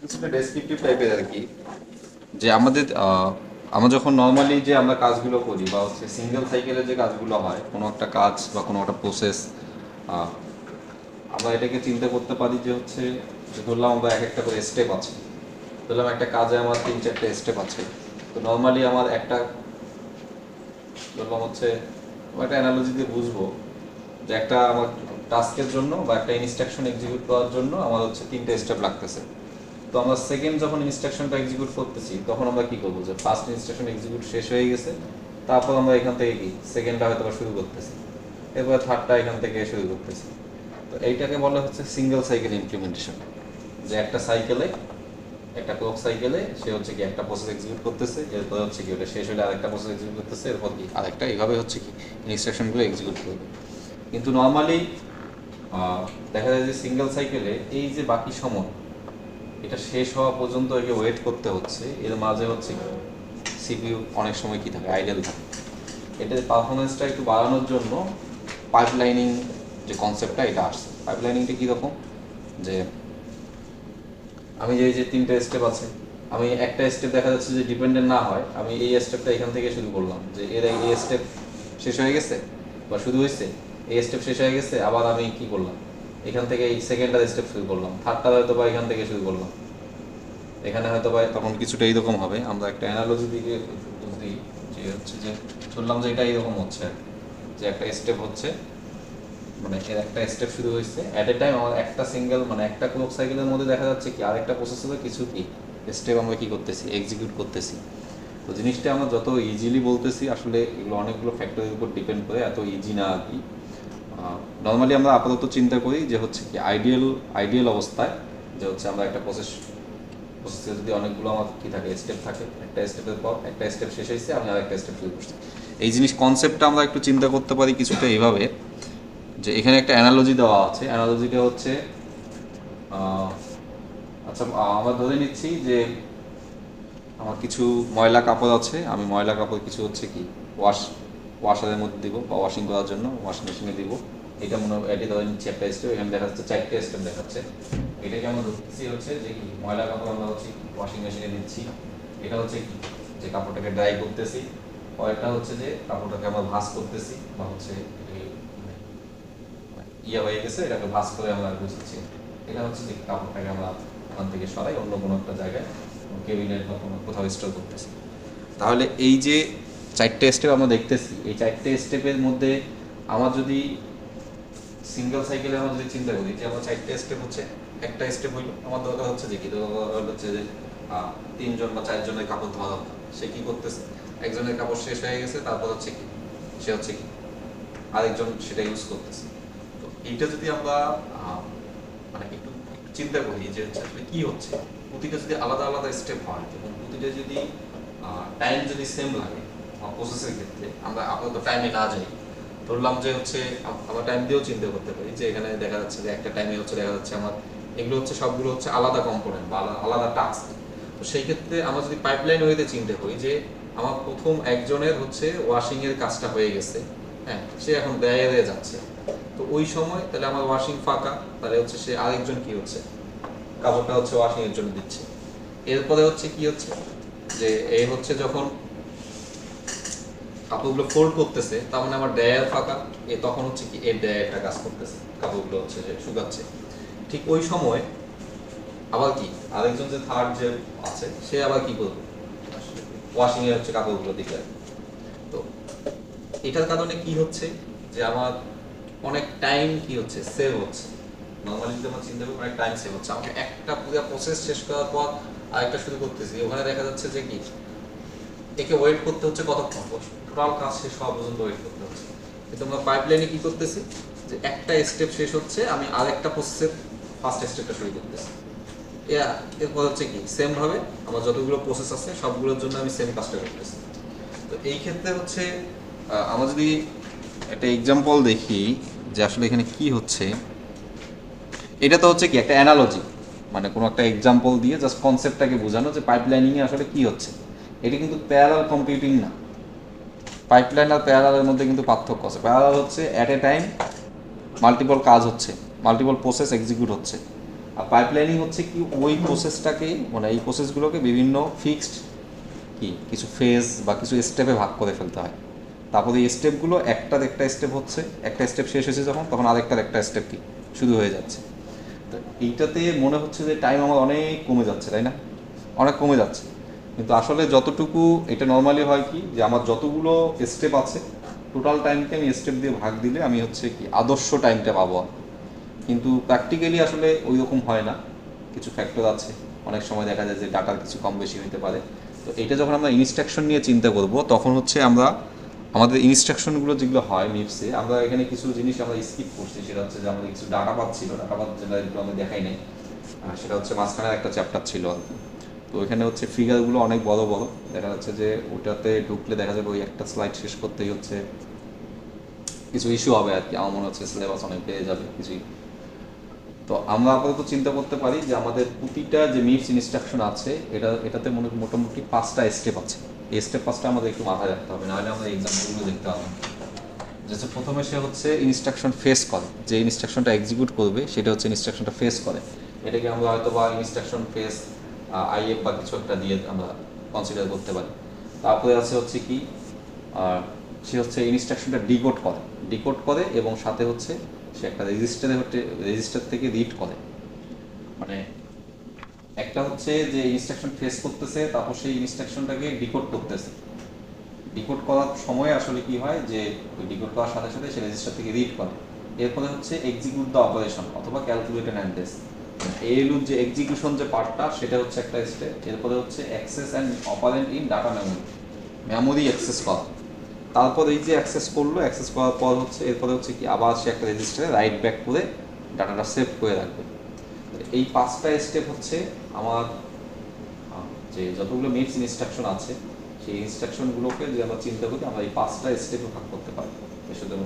কিছুটা ডেসক্রিপটিভ টাইপের আর কি, যে আমাদের আমরা যখন নর্মালি যে আমরা কাজগুলো করি বা হচ্ছে সিঙ্গেল সাইকেলের যে কাজগুলো হয়, কোনো একটা কাজ বা কোনো একটা প্রসেস, আমরা এটাকে চিন্তা করতে পারি যে হচ্ছে, যে ধরলাম আমরা এক একটা করে স্টেপ আছে, ধরলাম একটা কাজে আমার 3-4টা স্টেপ আছে। তো নর্মালি আমার একটা, ধরলাম হচ্ছে আমরা একটা অ্যানালজি দিয়ে বুঝবো যে একটা আমার টাস্কের জন্য বা একটা ইনস্ট্রাকশন এক্সিকিউট করার জন্য আমার হচ্ছে 3টে স্টেপ লাগতেছে। তো আমরা সেকেন্ড যখন ইনস্ট্রাকশনটা এক্সিকিউট করতেছি তখন আমরা কি করবো, যে ফার্স্ট ইনস্ট্রাকশন এক্সিকিউট শেষ হয়ে গেছে, তারপর আমরা এখান থেকে কি সেকেন্ডটা হয়তো শুরু করতেছি, এরপরে থার্ডটা এখান থেকে শুরু করতেছি। তো এইটাকে বলা হচ্ছে সিঙ্গেল সাইকেল ইমপ্লিমেন্টেশন, যে একটা সাইকেলে, একটা ক্লক সাইকেলে সে হচ্ছে কি একটা প্রসেস এক্সিকিউট করতেছে, এরপর হচ্ছে কি ওটা শেষ হলে আরেকটা প্রসেস এক্সিকিউট করতেছে, এরপর কি আরেকটা, এইভাবে হচ্ছে কি ইনস্ট্রাকশনগুলো এক্সিকিউট করবে। কিন্তু নর্মালি দেখা যায় যে সিঙ্গেল সাইকেলে এই যে বাকি সময় এটা শেষ হওয়া পর্যন্ত একে ওয়েট করতে হচ্ছে, এর মাঝে হচ্ছে সিপিইউ অনেক সময় কি থাকে, আইডেল থাকে। এটার পারফরমেন্সটা একটু বাড়ানোর জন্য পাইপলাইনিং যে কনসেপ্টটা এটা আসছে। পাইপলাইনিংটা কীরকম, যে আমি যে 3টে স্টেপ আছে, আমি একটা স্টেপ দেখা যাচ্ছে যে ডিপেন্ডেন্ট না হয়, আমি এই স্টেপটা এখান থেকে শুরু করলাম, যে এর এই স্টেপ শেষ হয়ে গেছে বা শুরু হয়েছে, এই স্টেপ শেষ হয়ে গেছে, আবার আমি কি করলাম, এখান থেকে এই সেকেন্ডটার স্টেপ শুরু করলাম, থার্ডটা হয়তো বা এখান থেকে শুরু করলাম। এখানে হয়তো বা তখন কিছুটা এইরকম হবে, আমরা একটা অ্যানালজি দিকে বুঝি, যে হচ্ছে যে শুনলাম যে এটা এইরকম হচ্ছে, যে একটা স্টেপ হচ্ছে, মানে এর একটা স্টেপ শুরু হয়েছে অ্যাট এ টাইম, আমার একটা সিঙ্গেল মানে একটা ক্লক সাইকেলের মধ্যে দেখা যাচ্ছে কি আরেকটা প্রসেসরে কিছু কি স্টেপ আমরা কি করতেছি, এক্সিকিউট করতেছি। তো জিনিসটা আমরা যত ইজিলি বলতেছি, আসলে এগুলো অনেকগুলো ফ্যাক্টরের উপর ডিপেন্ড করে, এত ইজি না আর কি। নর্মালি আমরা আপাতত চিন্তা করি যে হচ্ছে কি আইডিয়াল অবস্থায়, যে হচ্ছে আমরা একটা প্রসেসে যদি অনেকগুলো আমার কি থাকে, স্টেপ থাকে, একটা স্টেপের পর একটা স্টেপ শেষ হয়েছে, আমি আরেকটা স্টেপ শুরু করছি। এই জিনিস কনসেপ্টটা আমরা একটু চিন্তা করতে পারি কিছুটা এইভাবে, যে এখানে একটা অ্যানালজি দেওয়া আছে, অ্যানালজিটা হচ্ছে আচ্ছা, আমরা ধরে নিচ্ছি যে আমার কিছু ময়লা কাপড় আছে, আমি ময়লা কাপড় কিছু হচ্ছে কি ওয়াশারের মধ্যে দিব বা ওয়াশিং করার জন্য ওয়াশিং মেশিনে দিব। এটা মনে হয় এটি ধরে নিচ্ছি একটা স্টেপ, এখানে দেখা যাচ্ছে 4টে স্টেপ দেখাচ্ছে। এটাকে আমরা ধরতেছি হচ্ছে যে কি ময়লা কাপড় আমরা হচ্ছে ওয়াশিং মেশিনে দিচ্ছি, এটা হচ্ছে কি যে কাপড়টাকে ড্রাই করতেছি, পরেরটা হচ্ছে যে কাপড়টাকে আমরা ভাঁজ করতেছি বা হচ্ছে ইয়ে হয়ে গেছে, এটাকে ভাঁজ করে আমরা বুঝতেছি। এটা হচ্ছে যে কাপড়টাকে আমরা ওখান থেকে সরাই অন্য কোনো একটা জায়গায় কেবিনেট বা কোনো কোথাও স্টোর করতেছি। তাহলে এই যে 4টে স্টেপ আমরা দেখতেছি, এই 4টে স্টেপের মধ্যে আমার যদি সিঙ্গেল সাইকেলে আমরা যদি চিন্তা করি যে আমার 4টে স্টেপ হচ্ছে, একটা স্টেপ হইলো আমার দরকার হচ্ছে যে কি দরকার হচ্ছে যে 3জন বা 4জনের কাপড় ধোয়া দরকার, সে কি করতেছে, একজনের কাপড় শেষ হয়ে গেছে, তারপর হচ্ছে কি সে হচ্ছে কি আরেকজন সেটা ইউজ করতেছে। তো এইটা যদি আমরা মানে একটু চিন্তা করি যে আসলে কি হচ্ছে, প্রতিটা যদি আলাদা আলাদা স্টেপ হয় এবং প্রতিটা যদি টাইম যদি সেম লাগে প্রসেসের ক্ষেত্রে, আমরা আপাতত টাইমে না যাই, ধরলাম যে হচ্ছে আমরা টাইম দিয়েও চিন্তা করতে পারি, যে এখানে দেখা যাচ্ছে যে একটা টাইমে হচ্ছে দেখা যাচ্ছে আমার এগুলো হচ্ছে সবগুলো হচ্ছে আলাদা কম্পোনেন্ট বা আলাদা টাস্ক। তো সেই ক্ষেত্রে আমরা যদি পাইপলাইন ওয়েতে চিন্তা করি যে আমার প্রথম একজনের হচ্ছে ওয়াশিং এর কাজটা হয়ে গেছে, হ্যাঁ, সে এখন দেয় যাচ্ছে, তো ওই সময় তাহলে আমার ওয়াশিং ফাঁকা, তাহলে হচ্ছে সে আরেকজন কি হচ্ছে কাপড়টা হচ্ছে ওয়াশিং এর জন্য দিচ্ছে। এরপরে হচ্ছে কি হচ্ছে যে এই হচ্ছে যখন কাপড়গুলো ফোল্ড করতেছে, তার মানে আমার ড্রায়ার ফাঁকা, তখন হচ্ছে কি এর ড্রায়ারটা কাজ করতেছে, কাপড়গুলো হচ্ছে যে শুকাচ্ছে। ঠিক ওই সময় আবার কি আরেকজন যে থার্ড যে আছে, সে আবার কি করবে, ওয়াশিং এর হচ্ছে কাপড়গুলো দিকে। তো এটার কারণে কি হচ্ছে যে আমার অনেক টাইম কি হচ্ছে সেভ হচ্ছে। নর্মালি যদি আমরা চিন্তা করি অনেক টাইম সেভ হচ্ছে, আমাকে একটা পুরো প্রসেস শেষ করার পর আরেকটা শুরু করতেছি, ওখানে দেখা যাচ্ছে যে কি একে ওয়েট করতে হচ্ছে কতক্ষণ, টোটাল কাজ শেষ হওয়া পর্যন্ত ওয়েট করতে হচ্ছে। কিন্তু আমরা পাইপলাইনে কি করতেছি, যে একটা স্টেপ শেষ হচ্ছে, আমি আরেকটা প্রসেসের ফার্স্ট স্টেপটা শুরু করতেছি, এরপর হচ্ছে কি সেম ভাবে আমার যতগুলো প্রসেস আছে সবগুলোর জন্য আমি সেম কাজটা করতেছি। তো এই ক্ষেত্রে হচ্ছে আমরা যদি একটা এক্সাম্পল দেখি যে আসলে এখানে কি হচ্ছে, এটা তো হচ্ছে কি একটা অ্যানালজি, মানে কোনো একটা এক্সাম্পল দিয়ে জাস্ট কনসেপ্টটাকে বোঝানো যে পাইপলাইনিংয়ে আসলে কি হচ্ছে। এটা কিন্তু প্যারালাল কম্পিউটিং না, পাইপলাইন আর প্যারালালের মধ্যে কিন্তু পার্থক্য আছে। প্যারালাল হচ্ছে অ্যাট এ টাইম মাল্টিপল কাজ হচ্ছে, মাল্টিপল প্রসেস এক্সিকিউট হচ্ছে, আর পাইপলাইনিং হচ্ছে কি ওই প্রসেসটাকে মানে এই প্রসেসগুলোকে বিভিন্ন ফিক্সড কিছু ফেজ বা কিছু স্টেপে ভাগ করে ফেলতে হয়। তারপরে এই স্টেপগুলো একটার একটা স্টেপ হচ্ছে, একটা স্টেপ শেষ হয়েছে যখন তখন আরেকটার একটা স্টেপ শুরু হয়ে যাচ্ছে। তো এইটাতে মনে হচ্ছে যে টাইম আমার অনেক কমে যাচ্ছে, তাই না? অনেক কমে যাচ্ছে, কিন্তু আসলে যতটুকু এটা নর্মালি হয় কি যে আমার যতগুলো স্টেপ আছে টোটাল টাইমকে আমি স্টেপ দিয়ে ভাগ দিলে আমি হচ্ছে কি আদর্শ টাইমটা পাবো। কিন্তু প্র্যাকটিক্যালি আসলে ওই রকম হয় না, কিছু ফ্যাক্টর আছে, অনেক সময় দেখা যায় যে ডাটার কিছু কম বেশি হতে পারে। তো এটা যখন আমরা ইনস্ট্রাকশন নিয়ে চিন্তা করব তখন হচ্ছে আমরা আমাদের ইনস্ট্রাকশনগুলো যেগুলো হয় মিপসে আমরা এখানে কিছু জিনিস আমরা স্কিপ করছি। সেটা হচ্ছে যে আমাদের কিছু ডাটা পাত ছিল, ডাটা পাত যেগুলো আমরা দেখাই নাই, সেটা হচ্ছে মাঝখানের একটা চ্যাপ্টার ছিল আর কি। তো এখানে হচ্ছে ফিগারগুলো অনেক বড় বড় দেখা যাচ্ছে যে ওটাতে ঢুকলে দেখা যাবে ওই একটা স্লাইড শেষ করতেই হচ্ছে কিছু ইস্যু হবে আর কি। আমার মনে হচ্ছে সিলেবাস অনেক বেড়ে যাবে কিছুই। তো আমরা আপাতত চিন্তা করতে পারি যে আমাদের প্রতিটা যে মিপস ইনস্ট্রাকশন আছে এটাতে মোটামুটি 5টা স্টেপ আছে। এই স্টেপ 5টা আমাদের একটু মাথায় রাখতে হবে, নাহলে আমরা এক্সাম্পলগুলো দেখতে হবে। যে প্রথমে সে হচ্ছে ইনস্ট্রাকশন ফেস করে, যে ইনস্ট্রাকশনটা এক্সিকিউট করবে সেটা হচ্ছে ইনস্ট্রাকশনটা ফেস করে। এটাকে আমরা হয়তো বা ইনস্ট্রাকশন ফেস আইএফ বা কিছু একটা দিয়ে আমরা কনসিডার করতে পারি। তারপরে আছে হচ্ছে কি সে হচ্ছে ইনস্ট্রাকশনটা ডিকোড করে এবং সাথে হচ্ছে সে একটা রেজিস্টার থেকে রিড করে। মানে একটা হচ্ছে যে ইনস্ট্রাকশন ফেস করতেছে, তারপর সেই ইনস্ট্রাকশনটাকে ডিকোড করতেছে। ডিকোড করার সময় আসলে কি হয় যে ওই ডিকোড করার সাথে সাথে সে রেজিস্টার থেকে রিড করে। এরপরে হচ্ছে এক্সিকিউট দ্য অপারেশন অথবা ক্যালকুলেট অ্যান্ড অ্যাড্রেস। এএলইউ যে এক্সিকিউশন যে পার্টটা সেটা হচ্ছে একটা স্টেপ। এরপরে হচ্ছে access and operant in data memory access করা। তারপর এই যে অ্যাক্সেস করলো, অ্যাক্সেস করার পর হচ্ছে এরপরে হচ্ছে কি আবার সে একটা রেজিস্টারে রাইট ব্যাক করে ডাটাটা সেভ করে রাখবে। এই 5টা স্টেপ হচ্ছে আমার যে যতগুলো মিপস ইনস্ট্রাকশন আছে সেই ইনস্ট্রাকশনগুলোকে যদি আমরা চিন্তা করি আমরা এই 5টা স্টেপে ভাগ করতে পারি।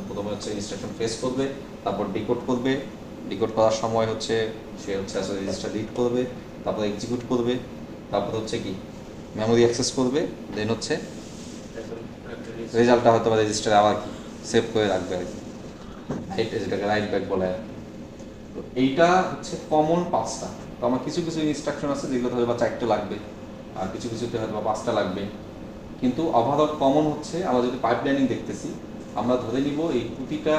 প্রথমে হচ্ছে ইনস্ট্রাকশন ফেস করবে, তারপর ডিকোড করবে, ডিকোড করার সময় হচ্ছে সে হচ্ছে আসলে রেজিস্টার রিড করবে, তারপর এক্সিকিউট করবে, তারপর হচ্ছে কি মেমোরি অ্যাক্সেস করবে, দেন হচ্ছে রেজাল্টটা হয়তো বা রেজিস্টারে আবার কি সেভ করে রাখবে আর কি, যেটাকে রাইট ব্যাক বলে। তো এইটা হচ্ছে কমন 5টা। তো আমার কিছু কিছু ইনস্ট্রাকশন আছে যেগুলোতে হয়তো বা 4টে লাগবে, আর কিছু কিছুতে হয়তো বা 5টা লাগবে। কিন্তু ওভারঅল কমন হচ্ছে আমরা যদি পাইপলাইনিং দেখতেছি আমরা ধরে নিব এই প্রতিটা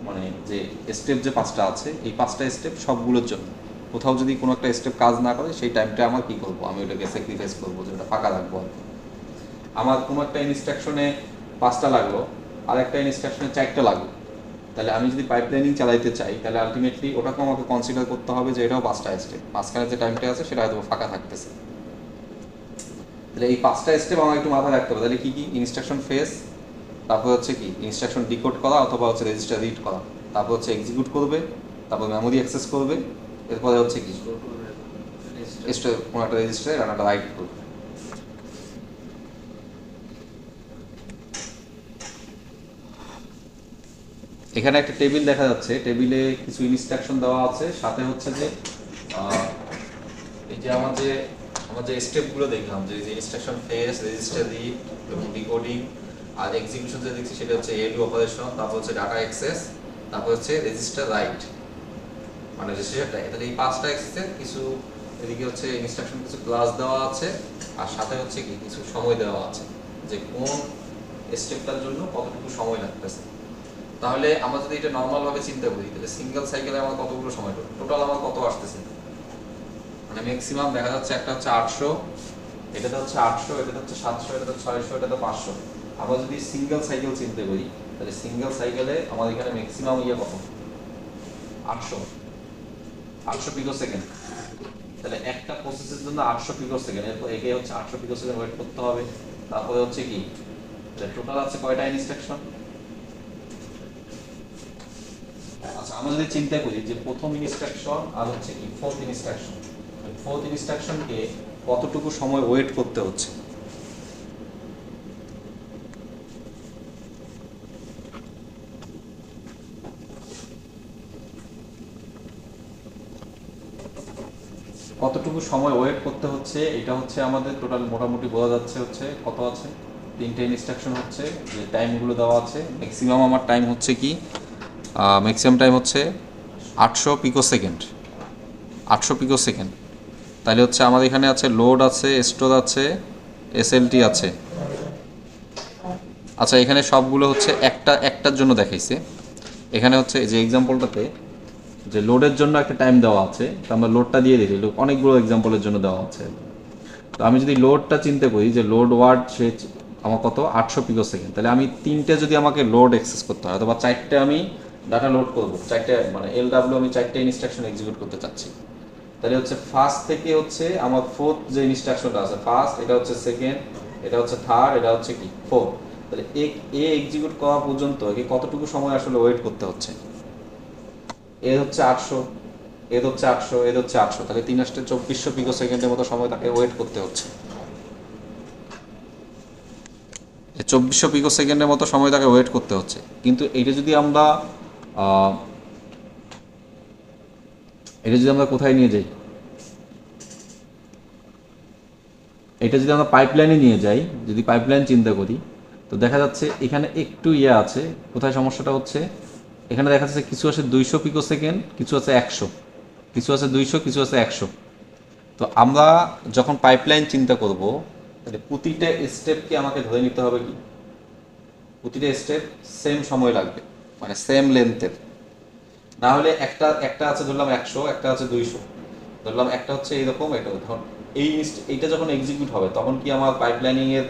মানে যে স্টেপ যে 5টা আছে এই 5টা স্টেপ সবগুলোর জন্য কোথাও যদি কোনো একটা স্টেপ কাজ না করে সেই টাইমটা আমার কি করব, আমি ওটাকে স্যাক্রিফাইস করবো, যেটা ফাঁকা রাখবো। আমার কোনো একটা ইনস্ট্রাকশনে 5টা লাগলো আর একটা ইনস্ট্রাকশনে 4টা লাগলো, তাহলে আমি যদি পাইপলাইনিং চালাইতে চাই তাহলে আলটিমেটলি ওটাকে আমাকে কনসিডার করতে হবে যে এটাও 5টা স্টেপ, মাঝখানে যে টাইমটা আছে সেটা হয়তো ফাঁকা থাকতেছে। তাহলে এই 5টা স্টেপ আমার একটু মাথায় রাখতে হবে। তাহলে কি কি ইনস্ট্রাকশন ফেস, তারপর হচ্ছে কি ইনস্ট্রাকশন ডিকোড করা অথবা হচ্ছে রেজিস্টার রিড করা, তারপর হচ্ছে এক্সিকিউট করবে, তারপর মেমোরি অ্যাক্সেস করবে, এরপরে হচ্ছে কি কোনো একটা রেজিস্টারে রান্নাটা রাইট করবে। এখানে একটা টেবিল দেখা যাচ্ছে, টেবিলে কিছু ইনস্ট্রাকশন দেওয়া আছে, সাথে হচ্ছে যে এই যে আমার যে স্টেপগুলো দেখলাম যে ইনস্ট্রাকশন ফেস, রেজিস্টার রিড এবং ডিকোডিং, আর এক্সিকিউশন যে দেখছি সেটা হচ্ছে এএলইউ অপারেশন, তারপর হচ্ছে ডাটা অ্যাক্সেস, তারপর হচ্ছে রেজিস্টার রাইট মানে রেজিস্টারটা। তাহলে এই 5টা অ্যাক্সেসের কিছু এদিকে হচ্ছে ইনস্ট্রাকশন কিছু ক্লাস দেওয়া আছে আর সাথে হচ্ছে কি কিছু সময় দেওয়া আছে যে কোন স্টেপটার জন্য কতটুকু সময় লাগতেছে। তাহলে আমরা যদি এটা নর্মালভাবে চিন্তা করি তাহলে সিঙ্গেল সাইকেলে আমার কতগুলো সময় টোটাল আমার কত আসতেছে, মানে ম্যাক্সিমাম দেখা যাচ্ছে একটা হচ্ছে 800, এটাতে হচ্ছে 800, এটাতে হচ্ছে 700, এটাতে 600, এটাতে 500। আমরা যদি সিঙ্গেল সাইকেল চিন্তা করি তাহলে সিঙ্গেল সাইকেলে আমার এখানে ম্যাক্সিমাম কত 800 পিকো সেকেন্ড। তাহলে একটা প্রসেসের জন্য 800 পিকো সেকেন্ড, এরপর একে হচ্ছে 800 পিকো সেকেন্ড ওয়েট করতে হবে। তারপরে হচ্ছে কি টোটাল আছে কয়টা ইনস্ট্রাকশন। আচ্ছা আমরা যদি চিন্তা করি যে প্রথম ইনস্ট্রাকশন আর হচ্ছে কি ফোর্থ ইনস্ট্রাকশনকে কতটুকু সময় ওয়েট করতে হচ্ছে। কতটুকু সময় ওয়েট করতে হচ্ছে এটা হচ্ছে আমাদের টোটাল মোটামুটি বোঝা যাচ্ছে হচ্ছে কত আছে 3টে ইনস্ট্রাকশন হচ্ছে যে টাইমগুলো দেওয়া আছে। ম্যাক্সিমাম আমার টাইম হচ্ছে কি ম্যাক্সিমাম টাইম হচ্ছে 800 পিকো সেকেন্ড। 800 পিকো সেকেন্ড। তাহলে হচ্ছে আমাদের এখানে আছে লোড আছে, স্টোর আছে, এসএলটি আছে। আচ্ছা, এখানে সবগুলো হচ্ছে একটার জন্য দেখাইছে। এখানে হচ্ছে যে এক্সাম্পলটাতে যে লোডের জন্য একটা টাইম দেওয়া আছে, তো আমরা লোডটা দিয়ে দিই, অনেকগুলো এক্সাম্পলের জন্য দেওয়া আছে। তো আমি যদি লোডটা চিন্তা করি যে লোড ওয়ার্ড সে আমার কত 800 পিকো সেকেন্ড, তাহলে আমি 3টে যদি আমাকে লোড অ্যাক্সেস করতে হয় অথবা 4টে আমি ডাটা লোড করবো, 4টে মানে এলডাব্লিউ আমি 4টে ইনস্ট্রাকশন এক্সিকিউট করতে চাচ্ছি, তাহলে হচ্ছে ফার্স্ট থেকে হচ্ছে আমার ফোর্থ যে ইনস্ট্রাকশনটা আছে, ফার্স্ট, এটা হচ্ছে সেকেন্ড, এটা হচ্ছে থার্ড, এটা হচ্ছে কি ফোর্থ। তাহলে এক্সিকিউট করা পর্যন্ত একে কতটুকু সময় আসলে ওয়েট করতে হচ্ছে? এর হচ্ছে 800, এর হচ্ছে 800, এর হচ্ছে 800, তাহলে 3 আসতে 2400 পিকো সেকেন্ডের মতো সময় তাকে ওয়েট করতে হচ্ছে। 2400 পিকো সেকেন্ডের মতো সময় তাকে ওয়েট করতে হচ্ছে। কিন্তু এটা যদি আমরা কোথায় নিয়ে যাই, এটা যদি আমরা পাইপলাইনে নিয়ে যাই, যদি পাইপলাইন চিন্তা করি, তো দেখা যাচ্ছে এখানে একটু আছে। কোথায় সমস্যাটা হচ্ছে? এখানে দেখা যাচ্ছে কিছু আছে 200 পিকো সেকেন্ড, কিছু আছে 100, কিছু আছে 200, কিছু আছে 100। তো আমরা যখন পাইপলাইন চিন্তা করব, তাহলে প্রতিটা স্টেপকে আমাকে ধরে নিতে হবে কি প্রতিটা স্টেপ সেম সময় লাগবে, মানে সেম লেন্থের। না হলে একটা আছে ধরলাম 100, একটা আছে 200, ধরলাম একটা হচ্ছে এইরকম, এটা ধর এইটা যখন এক্সিকিউট হবে তখন কি আমার পাইপলাইনিং এর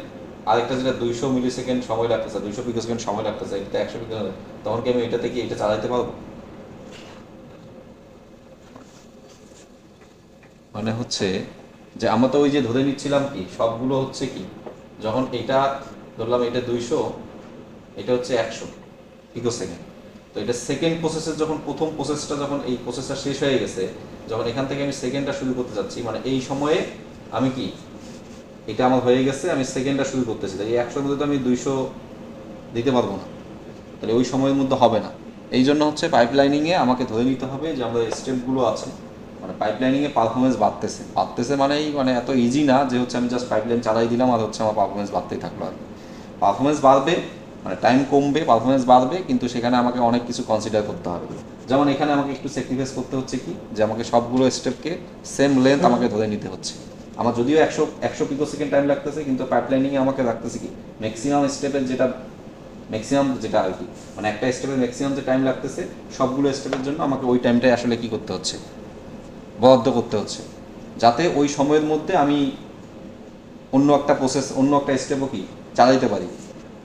আরেকটা যেটা 200 মিলি সেকেন্ড সময় লাগতেছে, 200 পিকো সেকেন্ড সময় লাগতেছে, এটা 100 পিকো, তখন কি আমি এটা থেকে এটা চালাইতে পারবো? মানে হচ্ছে যে আমরা তো ওই যে ধরে নিচ্ছিলাম কি সবগুলো হচ্ছে কি, যখন এটা ধরলাম এটা 200, এটা হচ্ছে 100 পিকো সেকেন্ড, তো এটা সেকেন্ড প্রসেসের যখন প্রথম প্রসেসটা যখন এই প্রসেসটা শেষ হয়ে গেছে, যখন এখান থেকে আমি সেকেন্ডটা শুরু করতে যাচ্ছি, মানে এই সময়ে আমি কি এটা আমার হয়ে গেছে, আমি সেকেন্ডটা শুরু করতেছি, তাই এই 100-র মধ্যে তো আমি 200 দিতে পারবো না, তাহলে ওই সময়ের মধ্যে হবে না। এই জন্য হচ্ছে পাইপলাইনিংয়ে আমাকে ধরে নিতে হবে যে আমাদের স্টেপগুলো আছে, মানে পাইপলাইনিংয়ে পারফরমেন্স বাড়তেছে মানে এত ইজি না যে হচ্ছে আমি জাস্ট পাইপলাইন চালাই দিলাম আর হচ্ছে আমার পারফরমেন্স বাড়তেই থাকলো। আর পারফরমেন্স বাড়বে মানে টাইম কমবে, পারফরমেন্স বাড়বে, কিন্তু সেখানে আমাকে অনেক কিছু কনসিডার করতে হবে। যেমন এখানে আমাকে একটু স্যাক্রিফাইস করতে হচ্ছে কি, যে আমাকে সবগুলো স্টেপকে সেম লেন্থ আমাকে ধরে নিতে হচ্ছে। আমার যদিও 100 পিকো সেকেন্ড টাইম লাগতেছে, কিন্তু পাইপলাইনিংয়ে আমাকে রাখতেছে কি ম্যাক্সিমাম স্টেপের যেটা আর কি, মানে একটা স্টেপের ম্যাক্সিমাম যে টাইম লাগতেছে সবগুলো স্টেপের জন্য আমাকে ওই টাইমটাই আসলে কি করতে হচ্ছে, বরাদ্দ করতে হচ্ছে, যাতে ওই সময়ের মধ্যে আমি অন্য একটা প্রসেস, অন্য একটা স্টেপও কি চালাইতে পারি।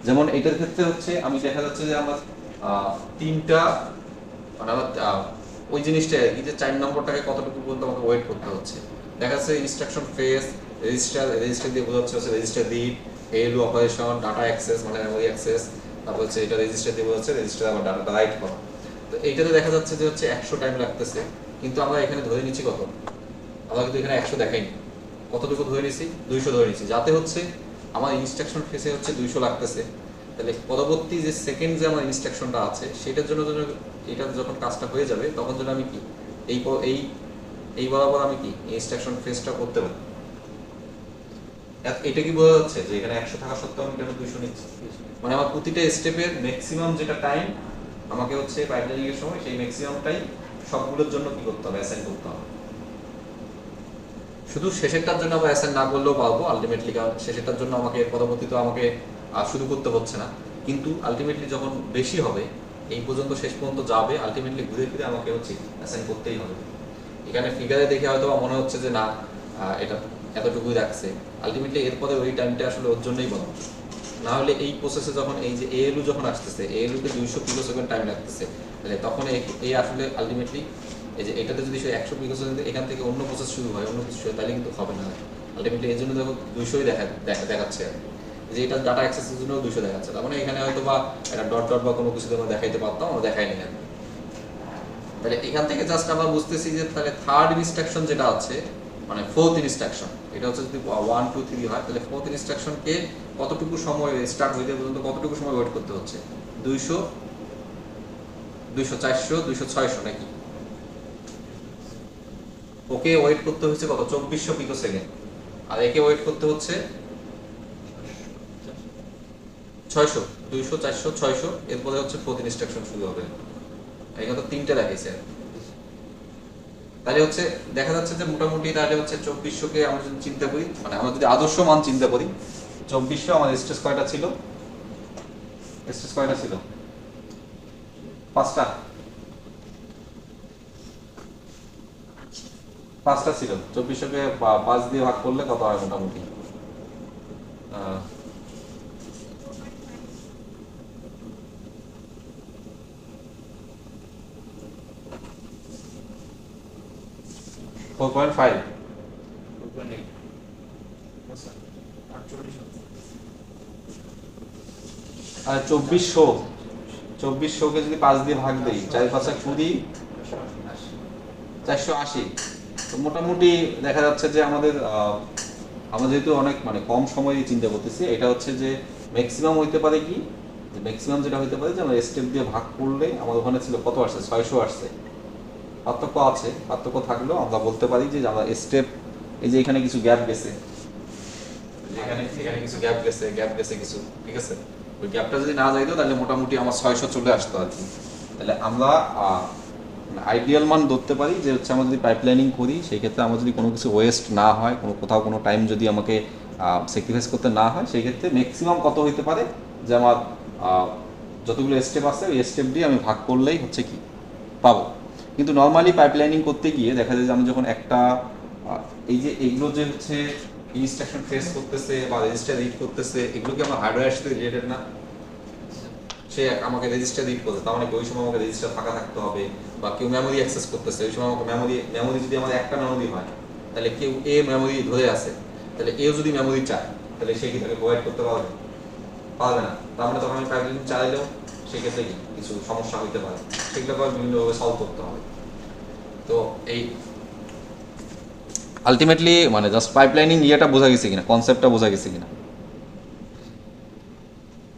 যেমন এটার ক্ষেত্রে হচ্ছে আমি দেখা যাচ্ছে যে আমার তিনটা মানে আমার ওই জিনিসটা আর কি, যে 4 নম্বরটাকে কতটুকু পর্যন্ত আমাকে ওয়েট করতে হচ্ছে। দেখা যাচ্ছে ইনস্ট্রাকশন ফেস, রেজিস্টার দিয়ে বোঝাচ্ছে হচ্ছে register read, ALU operation, data access মানে মেমোরি অ্যাক্সেস, তারপর হচ্ছে এটা রেজিস্টার দিয়ে বোঝাচ্ছে রেজিস্টার আবার ডাটাটা রাইট করা। তো এইটাতে দেখা যাচ্ছে যে হচ্ছে 100 টাইম লাগতেছে, কিন্তু আমরা এখানে ধরে নিচ্ছি কত, আমরা কিন্তু এখানে 100 দেখাইনি, কতটুকু ধরে নিছি 200 ধরে নিছি, যাতে হচ্ছে আমার ইনস্ট্রাকশন ফেসে হচ্ছে 200 লাগতেছে। তাহলে পরবর্তী যে সেকেন্ড যে আমার ইনস্ট্রাকশনটা আছে সেটার জন্য এটা যখন কাজটা হয়ে যাবে তখন যেন আমি কি এই বরাবর আমি কি ইনস্ট্রাকশন ফেসটা করতে পারি। এটা কি বোঝা যাচ্ছে যে এখানে 100 থাকা সত্ত্বেও আমি কেন 200 নিচ্ছি? মানে আমার প্রতিটা স্টেপের ম্যাক্সিমাম যেটা টাইম আমাকে হচ্ছে পাইপলাইনিং এর সময়, সেই ম্যাক্সিমাম টাইম সবগুলোর জন্য কি করতে হবে, অ্যাসাইন করতে হবে। শুধু শেষেরটার জন্য আমরা অ্যাসাইন না করলেও পারবো আলটিমেটলি, কারণ শেষেরটার জন্য আমাকে পরবর্তীতে আমাকে শুরু করতে হচ্ছে না, কিন্তু আলটিমেটলি যখন বেশি হবে এই পর্যন্ত শেষ পর্যন্ত যাবে, আলটিমেটলি ঘুরে ফিরে আমাকে হচ্ছে অ্যাসাইন করতেই হবে। এখানে ফিগারে দেখে হয়তো মনে হচ্ছে যে না এটা এতটুকুই রাখছে, আলটিমেটলি এরপরে ওই টাইমটা আসলে ওর জন্যই বলা। না হলে এই প্রসেসে যখন এই যে এএলইউ যখন আসতেছে, এএলইউতে 200 পিকো সেকেন্ড টাইম লাগতেছে, তাহলে তখন এই আসলে আলটিমেটলি এই যে এটাতে যদি 100 পিকো সেকেন্ড এখান থেকে অন্য প্রসেস শুরু হয়, অন্য কিছু হয়, তাহলে কিন্তু হবে না। আলটিমেটলি এর জন্য দেখো 200ই দেখাচ্ছে আর যে এটা ডাটা অ্যাক্সেসের জন্য 200 দেখাচ্ছে, তার মানে এখানে হয়তো বা একটা ডট বা কোনো কিছু আমরা দেখাইতে পারতাম, আমরা দেখাইনি না। তাহলে এখান থেকে জাস্ট আমরা বুঝতেছি যে তাহলে থার্ড ইনস্ট্রাকশন যেটা আছে মানে ফোর্থ ইনস্ট্রাকশন, এটা হচ্ছে যদি 1 2 3 হয়, তাহলে ফোর্থ ইনস্ট্রাকশনকে কতটুকু সময় স্টার্ট হইতে পর্যন্ত কতটুকু সময় ওয়েট করতে হচ্ছে? 200 400 200 600 নাকি? ওকে ওয়েট করতে হচ্ছে কত? 2400 পিকো সেকেন্ড, আর একে ওয়েট করতে হচ্ছে 600, 200 400 600, এরপরে হচ্ছে ফোর্থ ইনস্ট্রাকশন শুরু হবে। এখানে তো তিনটা দেখাইছে, তাহলে হচ্ছে দেখা যাচ্ছে যে মোটামুটি তাহলে হচ্ছে 2400-কে আমরা যদি চিন্তা করি, মানে আমরা যদি আদর্শ মান চিন্তা করি, 2400 আমাদের স্টেজ কয়টা ছিল? স্টেজ কয়টা ছিল? 5টা। 5টা ছিল। 2400-কে 5 দিয়ে ভাগ করলে কত হয় মোটামুটি? 4.5। আর 2400-কে যদি 5 দিয়ে ভাগ দেই, 4 5 20, 480। তো মোটামুটি দেখা যাচ্ছে যে আমাদের আমরা যেহেতু অনেক মানে কম সময়ে চিন্তা করতেছি, এটা হচ্ছে যে ম্যাক্সিমাম হইতে পারে কি, যে ম্যাক্সিমাম যেটা হইতে পারে যে আমরা স্টেপ দিয়ে ভাগ করলে আমাদের ওখানে ছিল কত আসছে? 600 আসছে। পার্থক্য আছে, পার্থক্য থাকলেও আমরা বলতে পারি যে আমরা স্টেপ, এই যে এখানে কিছু গ্যাপ গেছে, এখানে এখানে কিছু গ্যাপ গেছে কিছু, ঠিক আছে? ওই গ্যাপটা যদি না যাইতো তাহলে মোটামুটি আমার 600 চলে আসতো আর কি। তাহলে আমরা আইডিয়াল মান ধরতে পারি যে হচ্ছে আমরা যদি পাইপলাইনিং করি সেই ক্ষেত্রে আমার যদি কোনো কিছু ওয়েস্ট না হয়, কোনো কোথাও কোনো টাইম যদি আমাকে স্যাক্রিফাইস করতে না হয়, সেই ক্ষেত্রে ম্যাক্সিমাম কত হইতে পারে যে আমার যতগুলো স্টেপ আছে ওই স্টেপ দিয়ে আমি ভাগ করলেই হচ্ছে কি পাবো। কিন্তু নর্মালি পাইপলাইনিং করতে গিয়ে দেখা যায় যে আমি যখন একটা এই যে এইগুলো যে হচ্ছে ইনস্ট্রাকশন ফেস করতেছে বা রেজিস্টার রিড করতেছে, এগুলো কি আমার হার্ডওয়্যারের সাথে রিলেটেড না? সে আমাকে রেজিস্টার রিড করতে, তার মানে ওই সময় আমাকে রেজিস্টার ফাঁকা থাকতে হবে, বা কেউ মেমোরি অ্যাক্সেস করতেছে, ওই সময় আমাকে মেমোরি যদি আমার একটা মেমোরি হয়, তাহলে কেউ এ মেমোরি ধরে আছে, তাহলে এও যদি মেমোরি চায় তাহলে সে কি তাকে প্রোভাইড করতে পারবে? পারবে না। তার মানে তখন আমি পাইপলাইনিং চালাইলেও সেক্ষেত্রে কি কিছু সমস্যা হইতে পারে, সেগুলো আবার বিভিন্নভাবে সলভ করতে হবে। তো এই আলটিমেটলি মানে জাস্ট পাইপলাইনিং ইয়েটা বোঝা গেছে কিনা, কনসেপ্টটা বোঝা গেছে কিনা,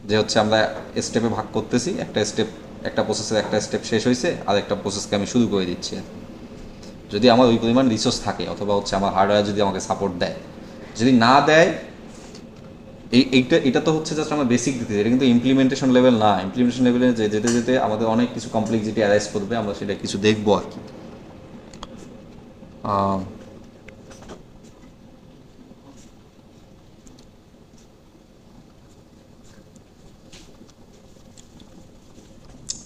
যে হচ্ছে আমরা স্টেপে ভাগ করতেছি, একটা স্টেপ, একটা প্রসেসের একটা স্টেপ শেষ হয়েছে আর একটা প্রসেসকে আমি শুরু করে দিচ্ছি। যদি আমার ওই পরিমাণ রিসোর্স থাকে অথবা হচ্ছে আমার হার্ডওয়্যার যদি আমাকে সাপোর্ট দেয়, যদি না দেয়, এটা তো হচ্ছে জাস্ট আমরা বেসিক দিতে, এটা কিন্তু ইমপ্লিমেন্টেশন লেভেল না। ইমপ্লিমেন্টেশন লেভেলে যেতে যেতে আমাদের অনেক কিছু কমপ্লেক্সিটি অ্যারাইজ করবে, আমরা সেটা কিছু দেখবো আর কি।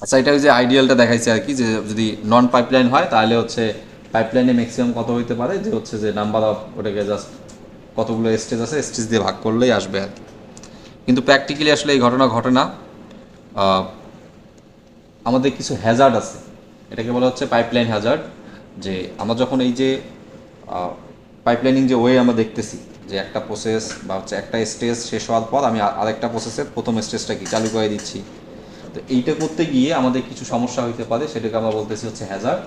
আচ্ছা, এটা ওই যে আইডিয়ালটা দেখাইছে আর কি, যে যদি নন পাইপলাইন হয় তাহলে হচ্ছে পাইপলাইনে ম্যাক্সিমাম কত হইতে পারে, যে হচ্ছে যে নাম্বার অফ, ওটাকে জাস্ট কতগুলো স্টেজ আছে স্টেজ দিয়ে ভাগ করলেই আসবে আর কি। কিন্তু প্র্যাকটিক্যালি আসলে এই ঘটনা ঘটে না। আমাদের কিছু হ্যাজার্ড আছে, এটাকে বলা হচ্ছে পাইপলাইন হ্যাজার্ড। যে আমরা যখন এই যে পাইপলাইনিং যে ওয়ে আমরা দেখতেছি, যে একটা প্রসেস বা হচ্ছে একটা স্টেজ শেষ হওয়ার পর আমি আরেকটা প্রসেসের প্রথম স্টেজটা কি চালু করে দিচ্ছি, তো এইটা করতে গিয়ে আমাদের কিছু সমস্যা হইতে পারে, সেটাকে আমরা বলতেছি হচ্ছে হ্যাজার্ড।